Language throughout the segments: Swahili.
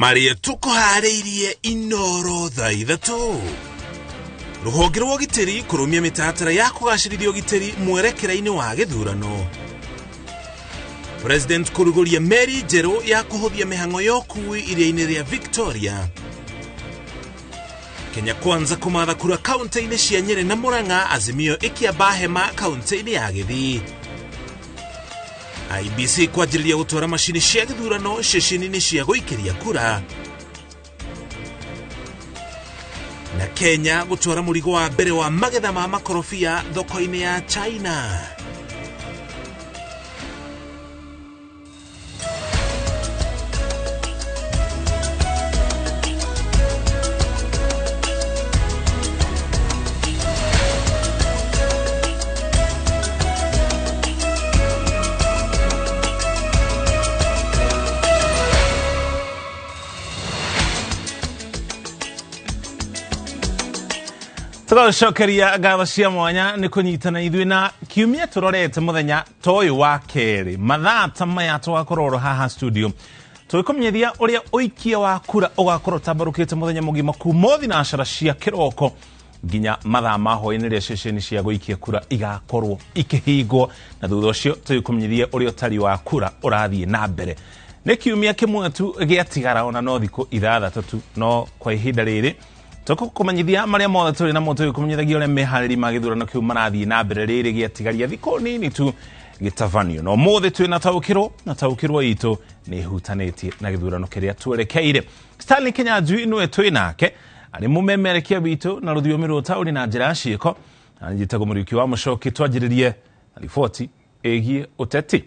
Maria tuko hareirie inoro tha ithatu. Ruhonge rwa giteri kurumia mitatara ya kugacirithia giteri mwerekera-ini wa githurano. President kuruguria meri njeru ya kuhuthia mihango ya ukui iria-ini ria Victoria. Kenya Kwanza kumatha kura kaunti-ini cia Nyeri na Murang'a, Azimio ikiamba hema kaunti-ini ya Kisii. IBC kwajiriria gutwara mashini cia githurano ceceni-ini cia guikiria kura. Na Kenya gutwara murigo wa mbere wa magetha ma makorofia thoko-ini ya China. Shokeria gatho cia mwanya ni kunyitana ithui na kiumia turorete muthenya toyu wa keri mathata maya twakororo haha studio tuikumenyithia uria uikia wa kura ugakorwo tambarukite muthenya mugima kumothi na ashara cia kiroko ginya mathaa mahoini ria ceceni cia guikia kura igakorwo ikihingwo na thutha ucio tuikumenyithia uria utari wa kura urathie na mbere ni kiumia kimwe tu giatigara ona no thiko ithathatu tu no kwa ihinda riri toko kumanyithia maria mothe turi na moto kumenyithagia ule mehariri magithurano kiu marathie na mbere riri giatigaria thiko nini tu gitavanio no mothe tu na taukirwo itu ni hutanetie na githurano kiria twerekeire. Stanley Kinyanjui niwe twi nake ari mumemerekia witu na ruthiomi ruta uri na njira ciiko anjitago muriki wa mucoki twajiririe riboti egie uteti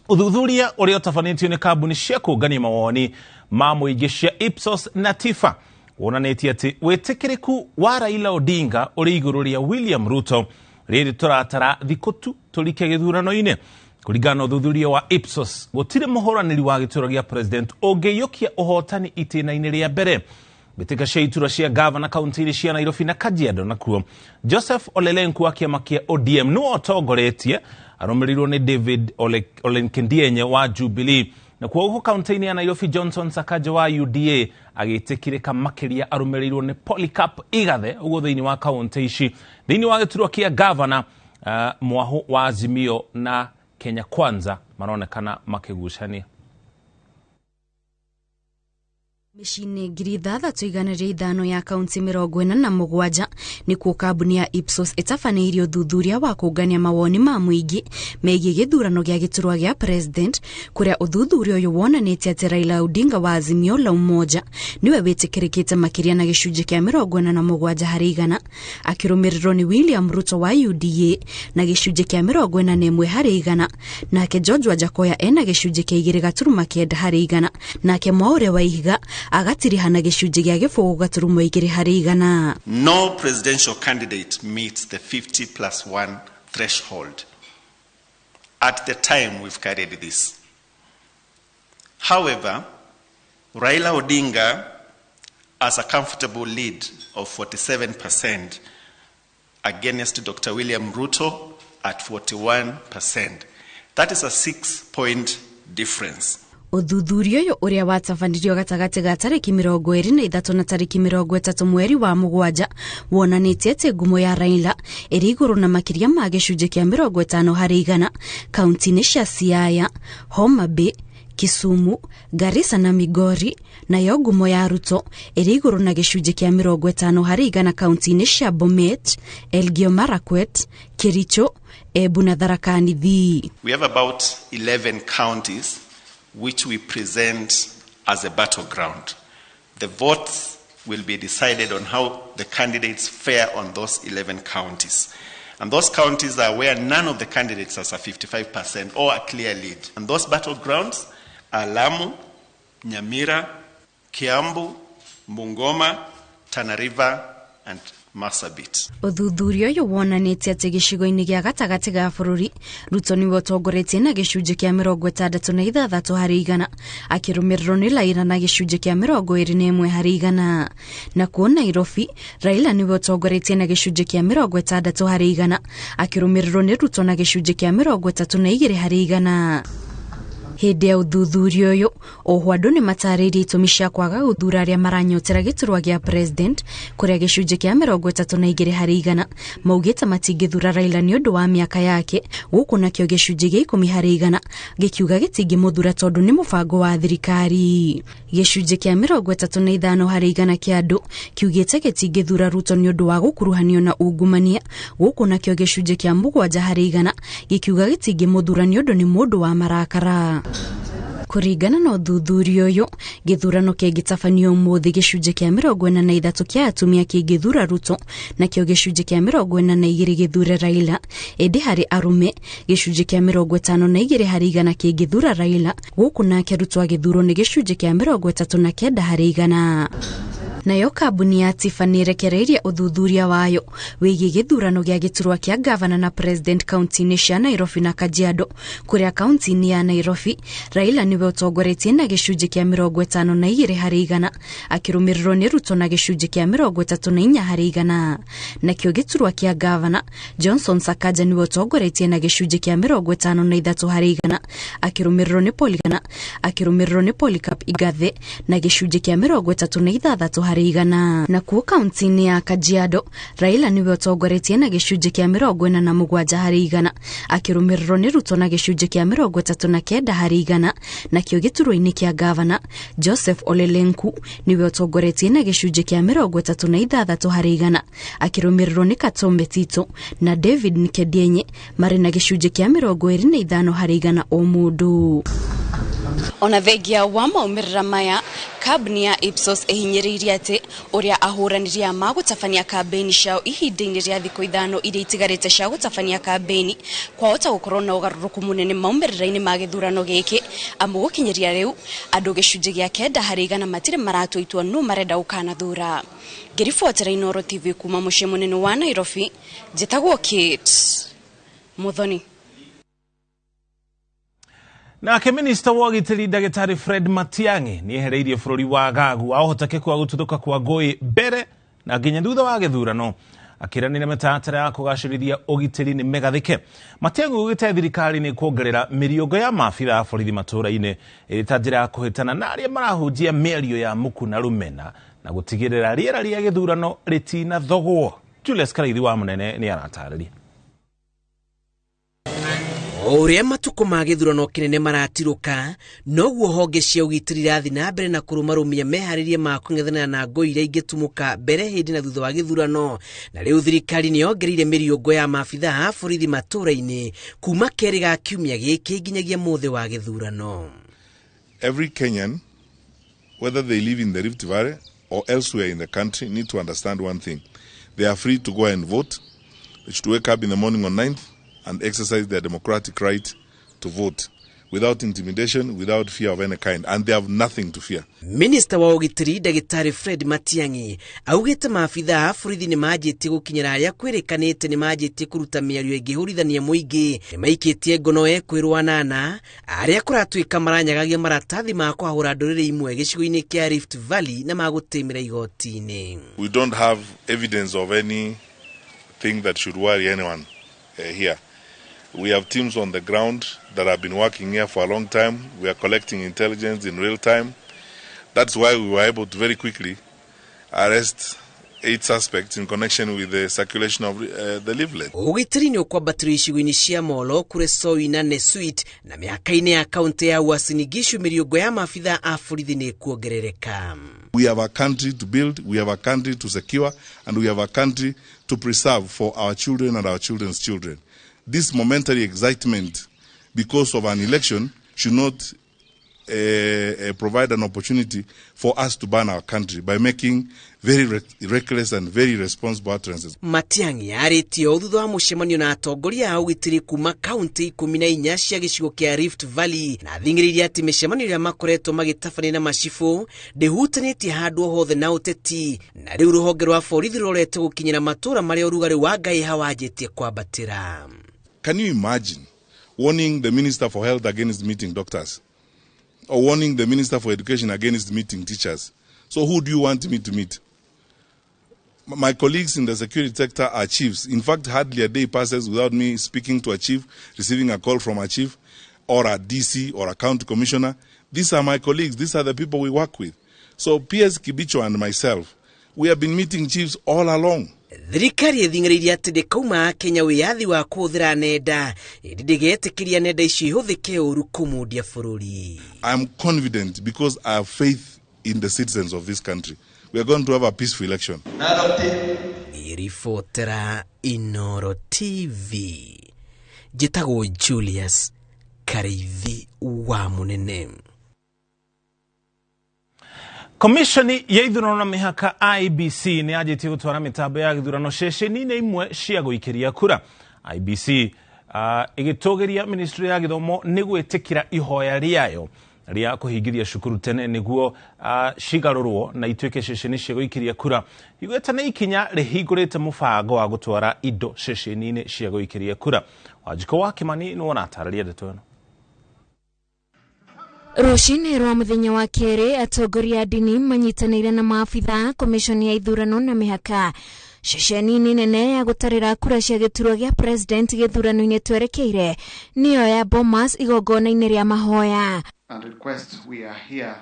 uthuthuria uria utafanitio ni kambuni cia kungania mawoni ma muingi cia Ipsos na Tifa wonaneti ati wetikiriku wa Raila Odinga uri iguru ria William Ruto riri turatara thikutu tulike githurano-ini. Kuringana uthuthuria wa Ipsos gutire muhoraniri wa gituro gia president ungeyukia uhotani itina-ini ria mbere bitika cia itura cia governor kaunti cia Nairobi na Kajiado nakuo Joseph Olelenku akiamakia ODM no otongoretie arumirirwo ni David Olenkendienye wa Jubilee na kwa uko kaunti ya Nairobi Johnson Sakaja wa UDA agitikirika makiria arumirirwo ni Polycarp Igathe ugo thiini wa kaunti ici thiini wa gituro kia governor mwahu wa Azimio na Kenya Kwanza maronekana makigucania. Mishini ngiri ithathatũ iganĩrĩa ithano ya kaunti 47 nĩkuo kambuni ya Ipsos ĩtabanĩirie ũthuthuria wa kũngania mawoni ma mũingĩ megiĩ gĩthurano gĩa gĩturwa gĩa president kũrĩa ũthuthuria ũyũ wonanĩtie atĩ Raila Odinga wa Azimio la Umoja niwe wĩtĩkĩrĩkĩte makĩria na gĩcunjĩ kĩa 47 harĩ 100 akĩrũmĩrĩrwo nĩ William Ruto wa UDA na gĩcunjĩ kĩa 41 harĩ 100 nake George Wajakoya ena gĩcunjĩ kĩa 2.9 harĩ 100 nake Mwaure wa Ihiga agatirihana gĩcunjĩ gĩa gĩbũgũ gaturumo 2 harĩ 100. No presidential candidate meets the 50+1 threshold at the time we've carried this. However, Raila Odinga has a comfortable lead of 47% against Dr. William Ruto at 41%. That is a 6-point difference. Uthuthuria ũyũ ũrĩa watafanirio gatagati ga tariki 23 na tariki 30 mweri wa Mũgwanja wonanĩtie atĩ ngumo ya Raila ĩrĩ igũrũ na makĩria ma gĩcunjĩ kĩa 50 harĩ 100 kaunti-inĩ cia Siaya, Homa Bay, Kisumu, Garissa na Migori, nayo ngumo ya Ruto ĩrĩ igũrũ na gĩcunjĩ kĩa 50 harĩ 100 kaunti-inĩ cia Bomet, Elgeyo Marakwet, Kericho, Embu na Tharaka Nithi. We have about 11 counties which we present as a battleground. The votes will be decided on how the candidates fare on those 11 counties. And those counties are where none of the candidates has a 55% or a clear lead. And those battlegrounds are Lamu, Nyamira, Kiambu, Bungoma, Tana River, and Marsabit. Uthuthuria ũyũ wonanĩtie atĩ gĩcigo-inĩ gĩa gatagatĩ ga bũrũri Ruto nĩwe ũtongoretie na gĩcunjĩ kĩa 66 harĩ 100 akĩrũmĩrĩrwo nĩ Raila na gĩcunjĩ kĩa 21 harĩ 100 na kuo Nairobi Raila nĩwe ũtongoretie na gĩcunjĩ kĩa 60 harĩ 100 akĩrũmĩrĩrwo nĩ Ruto na gĩcunjĩ kĩa 32 harĩ 100. Hindi ya uthuthuria uyu oho andu ni mataririe itumi cia kwaga guthura aria maranyotera giturwa gia president kuria gicunji kia 32% maugite matingithura Raila ni undu wa miaka yake guku nakio gicunji gia 10% gikiuga gitingimuthura tondu ni mubango wa thirikari. Gicunji kia 35% kia andu kiugite gitingithura Ruto ni undu wa gukuruhanio na ungumania guku nakio gicunji kia 7% gikiuga gitingimuthura ni undu ni mundu wa marakara. Kuringana na uthuthuria uyu githurano kingitabanio umuthi gicunji kia 43 kia atumia kingithura Ruto na kio gicunji kia 42 githure Raila indi hari arume gicunji kia 52% kingithura Raila guku nake Ruto agithurwo ni gicunji kia 39%. Nayo kambuni ya Tiffany rekereirie uthuthuria wayo wigie githurano gia giturwa kia governor na president county-ini cia Nairobi na Kajiado kuria county-ini ya Nairobi Raila niwe utongoretie na gicunji kia 52% akirumirirwo ni Ruto na gicunji kia 34%. Nakio giturwa kia governor Johnson Sakaja niwe utongoretie na gicunji kia 53% akirumirirwo ni Polycarp Igathe na gicunji kia 36%. Na kuo kaunti-ini ya Kajiado Raila niwe utongoretie na gicunji kia 47% akirumirirwo ni Ruto na gicunji kia 39%. Nakio giturwa-ini kia governor Joseph Ole Lenku niwe utongoretie na gicunji kia 36% akirumirirwo ni Katombe Tito na David Nkedienye mari na gicunji kia 25% o mundu. Ona thengia wa maumirira maya kambuni ya Ipsos ihinyiririe ati uria ahuraniria magutabania kambeni ciao ihinda-ini ria thikũ 5 iria itigarite cia gutabania kambeni kwahota gukorwo na ugaruruku munene maumirira-ini ma githurano giki amu gukinyiria riu andu gicunji gia 9% matire maratũitwo no marenda gukanathura. Ngiribotera Inooro TV kuma mucii munene wa Nairobi njitagwo Kate Muthoni. Nake minista wa ugitiri Dagitari Fred Matiang'i ni ehereirie bururi wa Gagu ahotekeku wa gututhuka kwa Ngũi mbere na nginya thutha wa githurano akiranira mitaratara ya kugacirithia ugitiri ni megathike. Matiang'i ugite thirikari ni kuongerera miriongo ya maabitha a borithi matura-ini ita njira ya kuhitana na aria marahunjia mĩario ya muku na rumena na gutigirira riera ria githurano ritina thogwo. Julius Karaithi wa Munene ni aratariria. Uria matuko ma githurano kinene maratiruka noguo honge cia ugitiri rathi na mbere na kurumarumia meharirie ma kung'ethanira na Ngũi iria ingĩtumũka mbere hindi na thutha wa githurano na riu thirikari ni yongereire mĩriũngo ya maabitha a borithi matura-ini kuma keri ga kiumia gĩkĩ nginyagia mũthĩ wa githurano. Every Kenyan, whether they live in the Rift Valley or elsewhere in the country, need to understand one thing. They are free to go and vote. They should wake up in the morning on 9th and exercise their democratic right to vote without intimidation, without fear of any kind, and they have nothing to fear. Minister wa ugitiri Dagitari Fred Matiang'i augite maabitha a borithi ni manjĩtie gukinyira aria kwirikanite ni manjĩtie kuruta mĩario ĩngĩhũrithania mũingĩ ni maikitie ngono ekwirwo anana aria kuratuĩka maranyagagia maratathi ma kwahũra ndũrĩrĩ imwe gĩcigo-inĩ kia Rift Valley na magũtĩmĩra igoti-inĩ. We don't have evidence of anything that should worry anyone here. We have teams on the ground that have been working here for a long time. We are collecting intelligence in real time. That's why we were able to very quickly arrest 8 suspects in connection with the circulation of the leaflet. Ugitiri ni ukwambatĩrio icigo-inĩ cia Molo, Kuresoi na Nesuit na mĩhaka-inĩ ya kaunti ya Uasin Gishu mĩriũngo ya maabitha a borithi nĩ kuongerereka. We have a country to build, we have a country to secure, and we have a country to preserve for our children and our children's children. This momentary excitement because of an election should not provide an opportunity for us to ban our country by making very reckless and very irresponsible utterances. Matiang'i arĩtie o thutha wa mũcemanio na atongoria a ũgitĩri kuma kaunti 14 cia gĩcigo kĩa Rift Valley na thing'ĩrĩirie atĩ mĩcemanio ĩrĩa makoretwo magĩtabania na macibũ ndĩhutanĩtie handũ hothe na ũteti na rĩu rũhonge rwa borithi rũrorete gũkinyĩra matũũra marĩa ũrugarĩ wa ngaiha wanjĩtie kwambatĩra. Can you imagine warning the Minister for Health against meeting doctors or warning the Minister for Education against meeting teachers? So who do you want me to meet? My colleagues in the security sector are chiefs. In fact, hardly a day passes without me speaking to a chief, receiving a call from a chief, or a DC or a county commissioner. These are my colleagues. These are the people we work with. So PS Kibicho and myself, we have been meeting chiefs all along. Thirikari ething'ĩrĩirie atĩ ndĩkauma Kenya wĩyathi wa kũhũthĩra nenda ndĩgetĩkĩria nenda icio ihũthĩke ũũru kũmũndia bũrũri. I'm confident because I have faith in the citizens of this country. We are going to have a peaceful election. Irifotera Inoro TV. Jitago Julius Karithi wa Munene. Komishoni ya ithurano na mihaka IBC ni ajitie gutwara mitambo ya githurano ceceni-inĩ imwe cia guikiria kura. IBC igitogeria ministry ya githomo ni gwitikira ihoya riayo ria kuhingithia cukuru tene niguo cigarurwo na ituike ceceni cia guikiria kura. Igwetana ikinya rihingurite mubango wa gutwara indo ceceni-inĩ cia guikiria kura. Wajiko wa Kimani ni wona atararia ndeto ĩno. Rũcinĩ rwa mũthenya wa kerĩ atongoria a ndini manyitanĩire na maabitha komishoni ya ithurano na mĩhaka ceceni-inĩ nene ya gũtarĩra kura cia gĩturwa gĩa president gĩthurano-inĩ twerekeire nĩyo ya Bomas igongona-inĩ rĩa mahoya. And request we are here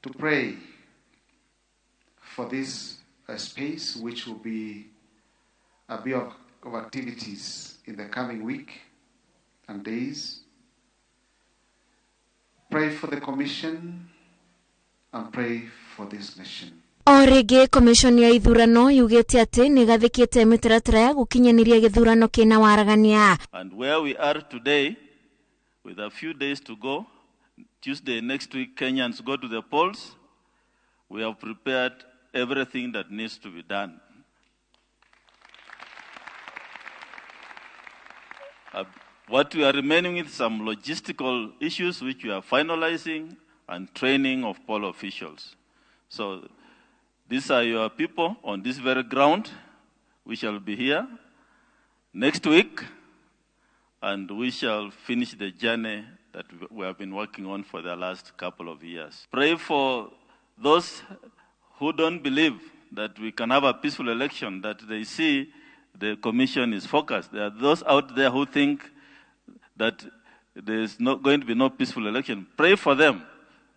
to pray for this space which will be a bit of activities in the coming week and days. Pray for the commission and pray for this nation. Orege komishoni ya ithurano yugĩte atĩ nĩ gathĩkĩte mĩtaratara ya gũkinyanĩria gĩthurano kĩna waragania. And where we are today, with a few days to go, Tuesday next week Kenyans go to the polls, we have prepared everything that needs to be done. What we are remaining with some logistical issues which we are finalizing and training of poll officials. So these are your people on this very ground. We shall be here next week and we shall finish the journey that we have been working on for the last couple of years. Pray for those who don't believe that we can have a peaceful election, that they see the commission is focused. There are those out there who think that there is not going to be no peaceful election. Pray for them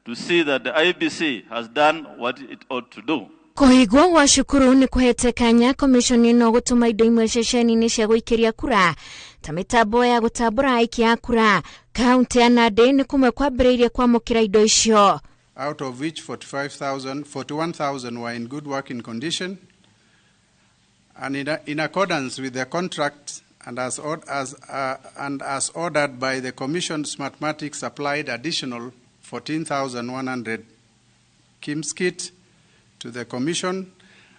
to see that the IBC has done what it ought to do. Kuhigwo gwa cukuru ni kuhete kanya komishoni no gutuma indo imwe ceceni-inĩ cia guikiria kura ta mitambo ya gutambura aiki a kura. Kaunti ya Nandi ni kumwe kwambĩrĩirie kwamũkĩra indo icio. Out of which 41,000 were in good working condition, and in accordance with the contract and as ordered by the Commission's mathematics applied additional 14,100 KIMS kit to the Commission,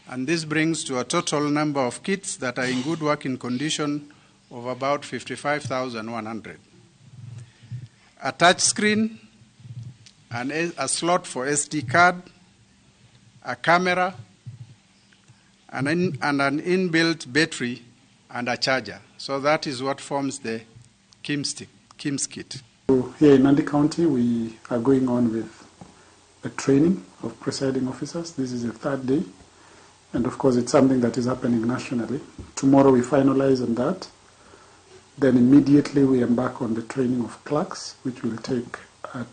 and this brings to a total number of kits that are in good working condition of about 55,100. A touch screen, a slot for SD card, a camera, and an inbuilt battery and a charger. So that is what forms the KIMS kit. So here in Nandi County, we are going on with the training of presiding officers. This is the third day. And of course, it's something that is happening nationally. Tomorrow we finalize on that. Then immediately we embark on the training of clerks, which will take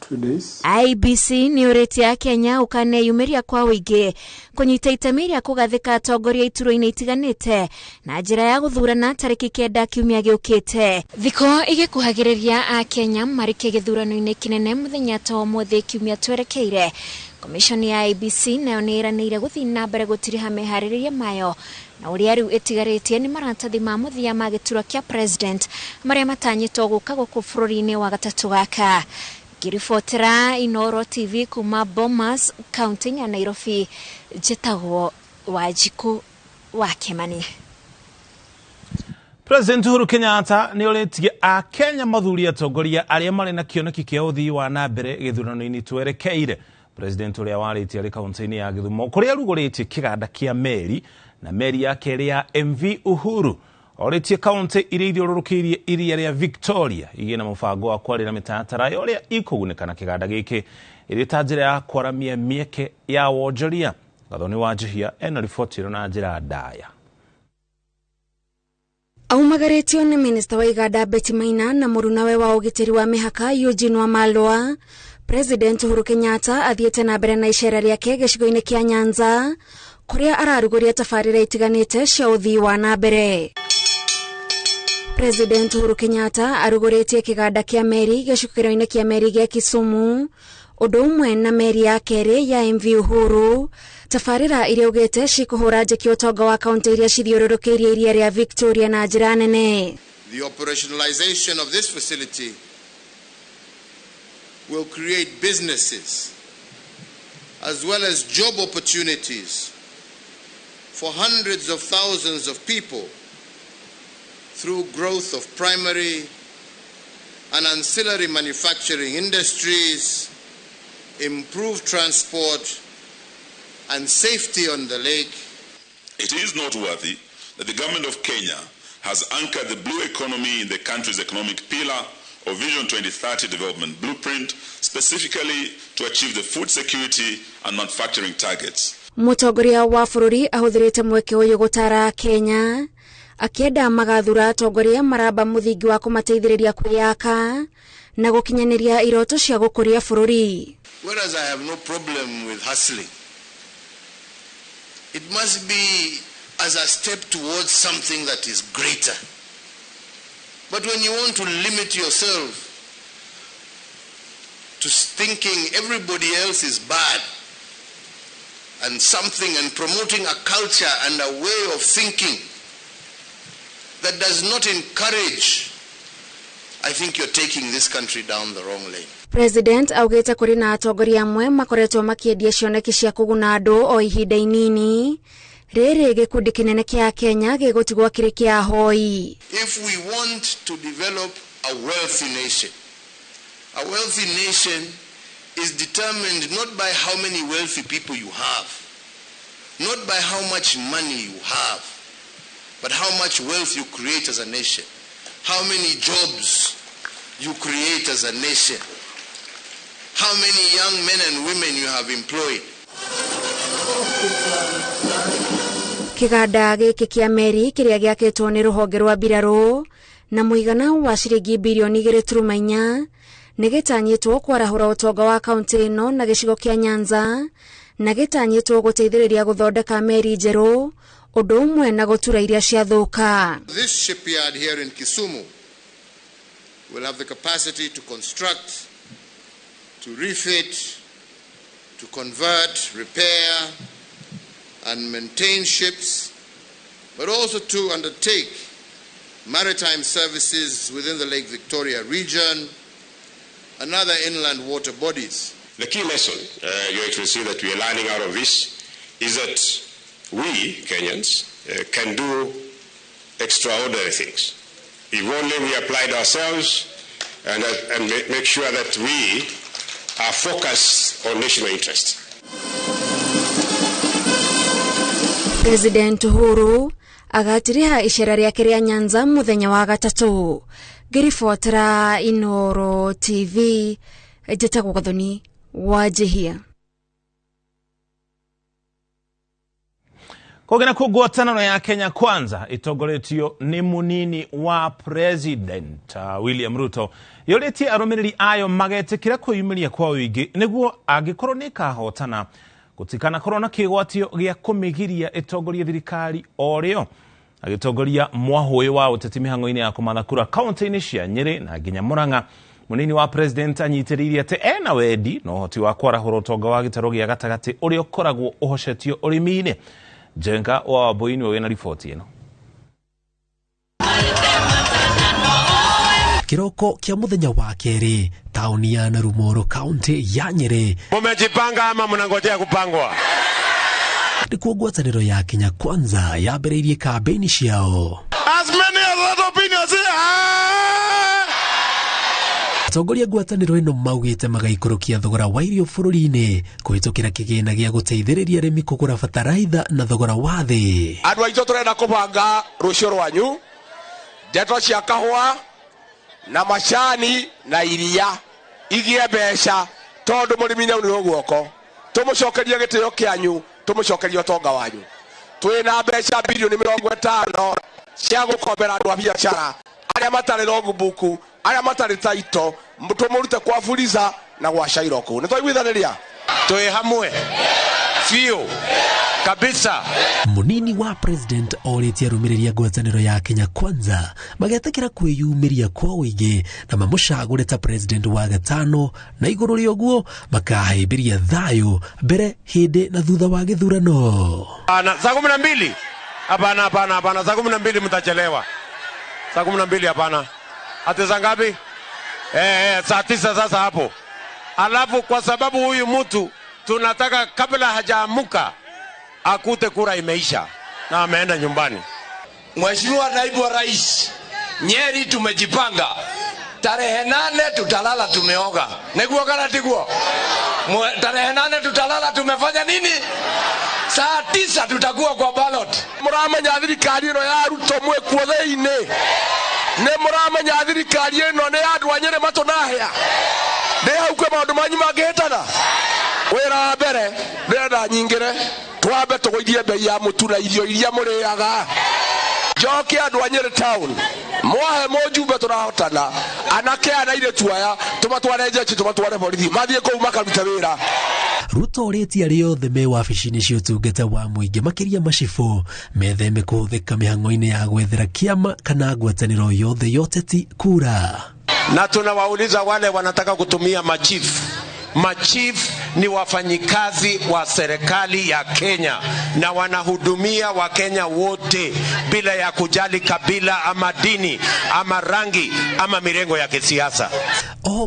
2 days. IBC ni ũrĩti ya Kenya ũkaneyumĩria kwa wĩingĩ kũnyita itemi rĩa kũgathĩka atongoria iturwa-inĩ itiganĩte na njĩra ya gũthurana tarĩki 9 kiumia gĩũkĩte. Thikũ igĩkuhagĩrĩria a Kenya marĩkie gĩthurano-inĩ kĩnene mũthenya ta ũmũthĩ kiumia twerekeire. Komishoni ya IBC nayo nĩ ĩranĩire gũthiĩ na mbere gũtiriha meharĩrĩria mayo na ũrĩa rĩu ĩtigarĩtie nĩ maratathi ma mũthia ma gĩturwa kĩa president marĩa matanyĩtwo gũka gũkũ bũrũri-inĩ wa gatatũ gaka. Kirifotera Inoro TV kuma Bomas, County ya Nairobi, Jetago Wajiko wa Kimani. President Uhuru Kenyatta ni ũrĩtie a Kenya mathuri atongoria arĩa marĩ na kĩoneki kĩa ũthii wa na mbere gĩthurano-inĩ twerekeire. President ũrĩa warĩtie arĩ kaunti-inĩ ya Gĩthumo kũrĩa rugũrĩtie kĩganda kĩa meri na meri ya kerĩ ya MV Uhuru. Orĩtie kaunti iria ithiũrũrũkĩirie iria rĩa Victoria igĩe na mũbango wa kwarĩra mĩtaratara ũrĩa ikũgunĩka na kĩganda gĩkĩ ĩrĩ ta njĩra ya kwaramia mĩeke ya wonjoria. Gathoni wa Njihia ena riboti ĩno na njĩra ndaya. Aumagaretio ni minista wa iganda Betty Maina na murunawe wa ugitiri wa mihaka Eugene Wamalwa. President Uhuru Kenyatta athiete na mbere na icera riake gicigo-ini kia Nyanza kuria araruguria tafarira itiganite cia uthii wa na mbere. President Uhuru Kenyatta aruguritie kiganda kia meri gicukiro-ini kia meri gia Kisumu undu umwe na meri ya keri ya MV Uhuru, tafarira iria ugite cikuhura njeki utonga wa kaunti iria cithiururukiirie iria ria Victoria na njira nene. The operationalization of this facility will create businesses as well as job opportunities for hundreds of thousands of people through growth of primary and ancillary manufacturing industries, improved transport and safety on the lake. It is noteworthy that the government of Kenya has anchored the blue economy in the country's economic pillar of Vision 2030 development blueprint, specifically to achieve the food security and manufacturing targets. Mutongoria wa bururi ahuthirite mweke uyu gutara Kenya akienda magathura atongoria maraba muthingi wa kumateithiriria kwiyaka na gukinyaniria iroto cia gukuria bururi. Whereas I have no problem with hustling, it must be as a step towards something that is greater. But when you want to limit yourself to thinking everybody else is bad and something, and promoting a culture and a way of thinking that does not encourage, I think you're taking this country down the wrong lane. President augete kuri na atongoria amwe makoretwo makiendia cioneki cia kuguna andu o ihinda inini riri gikundi kinene kia Kenya gigutigwo kiri kia hoi. If we want to develop a wealthy nation is determined not by how many wealthy people you have, not by how much money you have, but how much wealth you create as a nation, how many jobs you create as a nation, how many young men and women you have employed. Kiganda giki kia meri kiria giakitwo ni ruhonge rwa mbiraru na muigana wa ciringi bilioni 2.4 nigitanyitwo kwarahura utonga wa kaunti ino na gicigo kia Nyanza na gitanyitwo guteithiriria guthondeka meri njeru undu umwe na gutura iria ciathuka. This shipyard here in Kisumu will have the capacity to construct, to refit, to convert, repair and maintain ships, but also to undertake maritime services within the Lake Victoria region and other inland water bodies. The key lesson, Your Excellency, that we are learning out of this is that we, Kenyans, can do extraordinary things. If only we applied ourselves and make sure that we are focused on national interest. President Uhuru agatiriha icera riake ria Nyanza muthenya wa gatatu. Ngiribotera Inoro TV njitagwo Gathoni wajihia. Kogena kugwatanano ya Kenya Kwanza itogoretio ni munini wa President William Ruto yoretie arumiriri ayo magetekira kuyumiria kwa uigi niguo agikorwo nikahotana gutikana korona kigwatio gia kumigiria itongoria thirikari orio agitongoria mwahoe wa uteti mihango-ini ya kumathakura kaunti-ini cia Nyeri na nginya Murang'a. Munini wa President anyitiririe ati ena wedi no hoti wa kwarahura utonga wa gitaro gia gatagati urio koragwo uhocetio urimi-ini. Jenga wa Boini wena ripoti ino. Kiroko kia muthenya wa keri tauni ya Narumoro kaunti ya Nyeri. Mumejipanga ama mnangojea kupangwa? Ndikuo ngwataniro ya Kenya Kwanza yabereirie kampeni ciao. As many as that opinions Atongoria ngwataniro ino maugite magaikorokia thogora wa irio bururi-ini kuhitukira kigina gia guteithiriria arimi kugura bataraitha na thogora wa thi. Andu aitũ turenda kubanga rucio rwanyu ndeto cia kahua na macani na iria igie mbeca tondu murimi nau ni guoko tumucokerie gitio kianyu tumucokerie utonga wanyu twina mbeca bilioni 50 cia gukombera andu a biacara aria matari logbook aria matari taito tumurute kwa Fuliza na gwa Shairoko. Ni twaiguithaniria twi hamwe fio kabisa. Munini wa president oritie arumiriria ngwataniro ya Kenya Kwanza magetekera kwiyumiria kwa uige na mamucagure ta president wa gatano, na iguru rioguo makahimbiria thayo mbere hindi na thutha wa githurano. Saa 12 hapana saa 12 mtachelewa. Saa 12 hapana. Ati saa ngapi? Saa 9 sasa hapo. Alafu kwa sababu huyu mtu tunataka kabla hajaamuka akute kura imeisha na ameenda nyumbani. Mheshimiwa Naibu wa Rais, Nyeri tumejipanga. Tarehe 8 tutalala tumeoga. Neguo kana tiguo? Tarehe 8 tutalala tumefanya nini? Saa 9 tutakuwa kwa ballot. Muramenya thirikari ino ya Ruto mwekuo theine. Ne muramenya thirikari ino ne andu a Nyeri matunahia. Ne hau kwe maundu manyu mangihitana. Wira mbere ndenda nyingire twabe tugoithie bei ya mutu na irio iria muriaga. Njoke andu a Nyeri town mwahe mujumbe turahotana anake ana ile tuaya tumatware jeshi tumatware borithi mathie kou makaruta wira. Ruto rĩti ariothe me wabici-inĩ cia ũtungata wa mũingĩ makiria macibo metheme kũhũthĩka mĩhang'o-inĩ ya gwethera kĩama kana ngwatanĩro yothe yoteti kura. Na tunawauliza wale wanataka kutumia machief. Machief ni wafanyikazi wa serikali ya Kenya na wanahudumia Wakenya wote bila ya kujali kabila ama dini ama rangi ama mirengo ya kisiasa.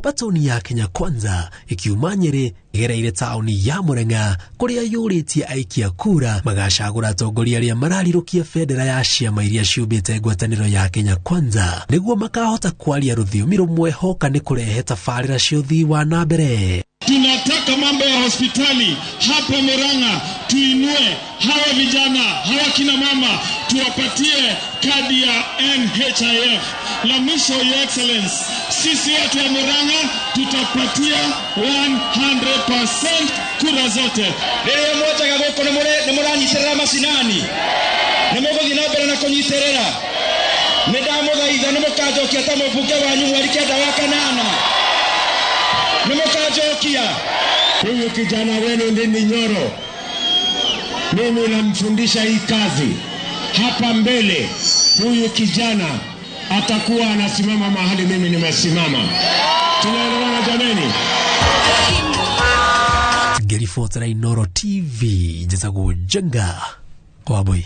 Batoni ya Kenya Kwanza ikiuma Nyeri igereire taoni ya Murang'a kuria yuritie aikia kura magacagura atongoria aria mararirukia federa ya ciama iria ciumbite ngwataniro ya Kenya Kwanza niguo makahota kwaria rũthiomi rumwe hoka ni kurehe tabarĩra cia ũthii wa na mbere. Tunataka mambo ya hospitali hapa Murang'a tuinue hawa vijana, hawa kina mama, tuwapatie kadi ya NHIF. La mwisho, Your Excellence, sisi watu wa Murang'a tutapatia 100% kura zote. Leo mmoja gagoko ni muranyiterera masinani. Ni muguthi na mbere na kunyiterera. Ni ndamuthaitha ni mukanjokia ta mubuge wanyu mweri kenda wa kanana. Nimukajokia. Huyu kijana wenu ni Nyoro. Mimi namfundisha hii kazi. Hapa mbele huyu kijana atakuwa anasimama mahali mimi nimesimama. Tunaelewana jameni? Gerifota na Inoro TV Jesagu Jenga kwa boy.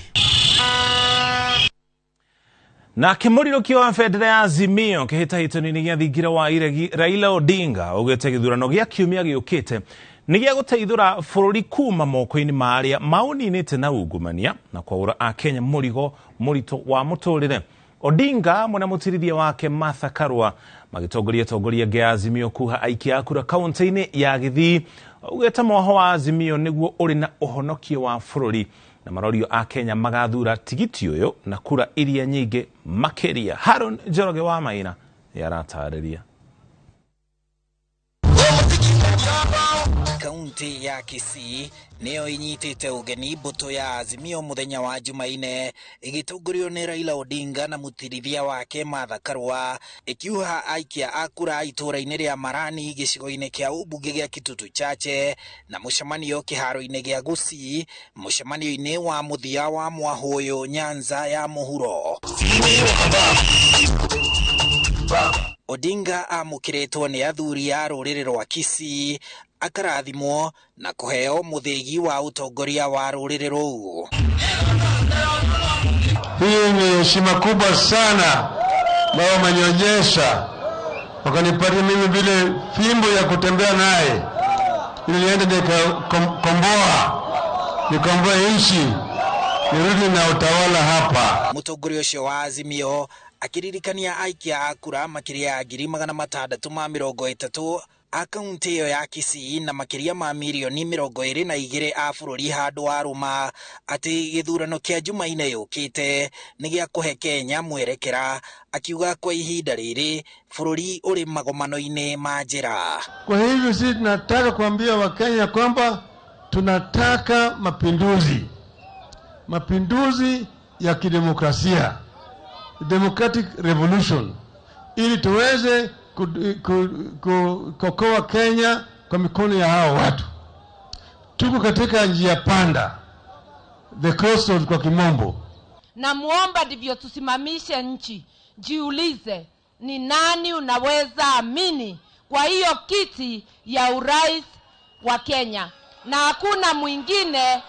Na kimuriro kiwa federa ya Azimio kihitahitoni gĩa thingira wa Raila Odinga ugete githurano gĩa kiumia gĩũkĩte nĩ gĩa gũteithũra bũrũri kuma moko-inĩ ma arĩa mauninĩte na ungumania na kwaura a Kenya mũrigo mũritũ wa mũtũrĩre. Odinga mwena mũtirithia wake Martha Karua magitongoria gĩa Azimio kuha aikia a kura kaunti-inĩ ya Kisii ugete moho wa Azimio nĩguo ũrĩ na ũhonokio wa bũrũri na marorio a Kenya magathura tigiti uyo na kura iria nyingi makeria. Haron Njoroge wa Maina yaratarĩria. Kaunti ya Kisii neo inyitite ugeni mbuto ya Azimio muthenya wa Jumaine igitongorio ni Raila Odinga na mutirithia wake Martha Karua ikiuha aikia akura itura-ini ria Marani gicigo-ini kia ubunge gia Kitutu Chache na mucemanio kiharo-ini gia Kisii mucemanio-ini wa muthia wa Mwahuyu Nyanza ya muhuro. Odinga amukiretwo ni athuri ya rũrĩrĩ rwa Kisii akarathimwo na kuheo muthigi wa utongoria wa rũrĩrĩ rũu. Hii ni heshima kubwa sana ambao wamenionyesha, wakanipatia mimi vile fimbo ya kutembea naye ili niende nikomboe nchi nirudi na utawala hapa. Mutongoria ucio wa Azimio akiririkania aikia a kura makiria ya 630 a kaunti iyo ya Kisii na makiria ma milioni 22 a bũrũri handũ wa rũma ati githurano kia Jumaine yũkĩte nĩ gĩa kũhe Kenya mwerekera, akiuga kwa ihinda rĩrĩ bũrũri ũrĩ magomano-inĩ ma njĩra. Kwa hivyo sisi tunataka kuambia Wakenya kwamba tunataka mapinduzi ya kidemokrasia, democratic revolution ili tuweze kuokoa Kenya kwa mikono ya hao watu. Tuko katika njia panda, the crossroads kwa kimombo. Na muomba ndivyo tusimamishe nchi. Jiulize, ni nani unaweza amini kwa hiyo kiti ya urais wa Kenya? Na hakuna mwingine,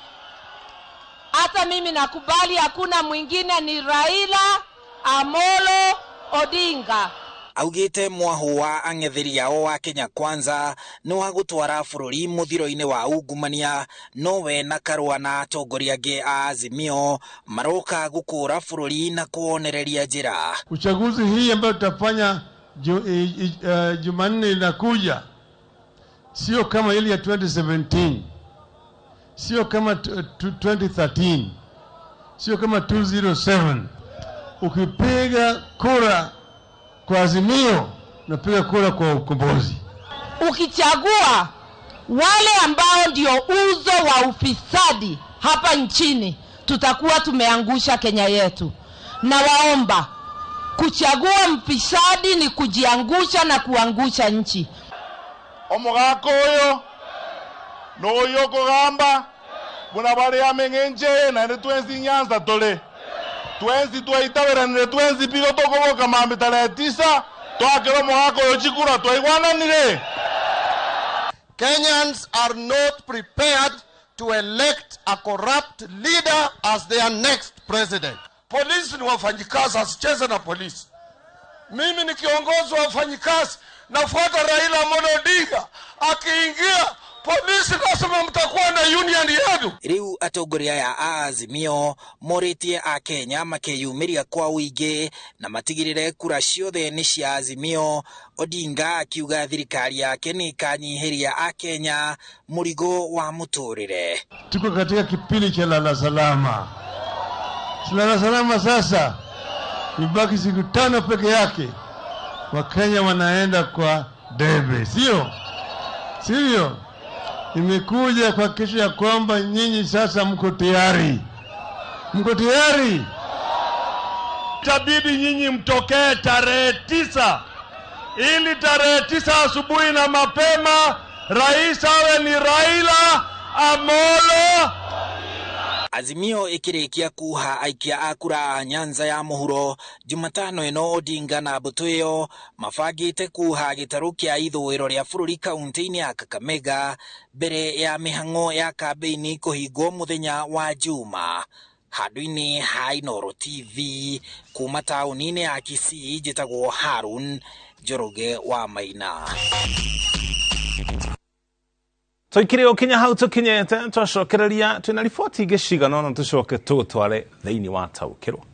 hata mimi nakubali, hakuna mwingine, ni Raila Amolo Odinga. Augite mwahu wa ang'etheri yao wa Kenya Kwanza no agutwara bururi muthiro-ini wa ungumania, nowe na karua na atongoria angi a Azimio maroka gukura bururi na kuonereria njira. Uchaguzi hii ambayo tutafanya Jumanne inakuja sio kama ile ya 2017, sio kama 2013, sio kama 207. Ukipiga kura kwa Azimio, napiga kura kwa ukombozi. Ukichagua wale ambao ndio uzo wa ufisadi hapa nchini, tutakuwa tumeangusha Kenya yetu. Na waomba, kuchagua mfisadi ni kujiangusha na kuangusha nchi. Omugako oyo noyo kugamba buna bali amengenje na netwenzi Nyanza tole twenzi twaitaweranire twenzi pigo tokoboka mambi tarehe 9 twakero omugako oyo chikura twaigwananire. Kenyans are not prepared to elect a corrupt leader as their next president. Polisi ni wafanyikazi, asicheze na polisi. Mimi ni kiongozi wa wafanyikazi, nafuata Raila Amolo Odinga. Akiingia polisi lazima mtakuwa na union yenu. Riu atongoria ya Azimio moritie a Kenya makeyumiria kwa uige na matigirire kura ciothe ni cia Azimio. Odinga akiuga thirikari yake ni kanyihiria a Kenya murigo wa muturire. Tuko katika kipindi cha lala salama. Lala salama sasa ibaki siku 5 peke yake. Wakenya wanaenda kwa debe, sio? Nimekuja kwa kesho ya kwamba nyinyi sasa mko tayari. Itabidi nyinyi mtokee tarehe 9 ili tarehe 9 asubuhi na mapema rais awe ni Raila Amolo. Azimio ikirikia kuha aikia akura Nyanza ya muhuro Jumatano ino. Odinga na butuyo mafagite kuha gitaru kia ithwiro ria bururi kaunti-ini ya Kakamega mbere ya mihango ya kambeini kuhingwo muthenya wa Juma. Handũ-inĩ ha Inooro TV kuma taũni-inĩ ya Kisii, njĩtagwo Harun Njoroge wa Maina. Toikire okinya hau tukinyete twacokereria twina riboti gicigano no tucoke tutware thiini wa taukirwo.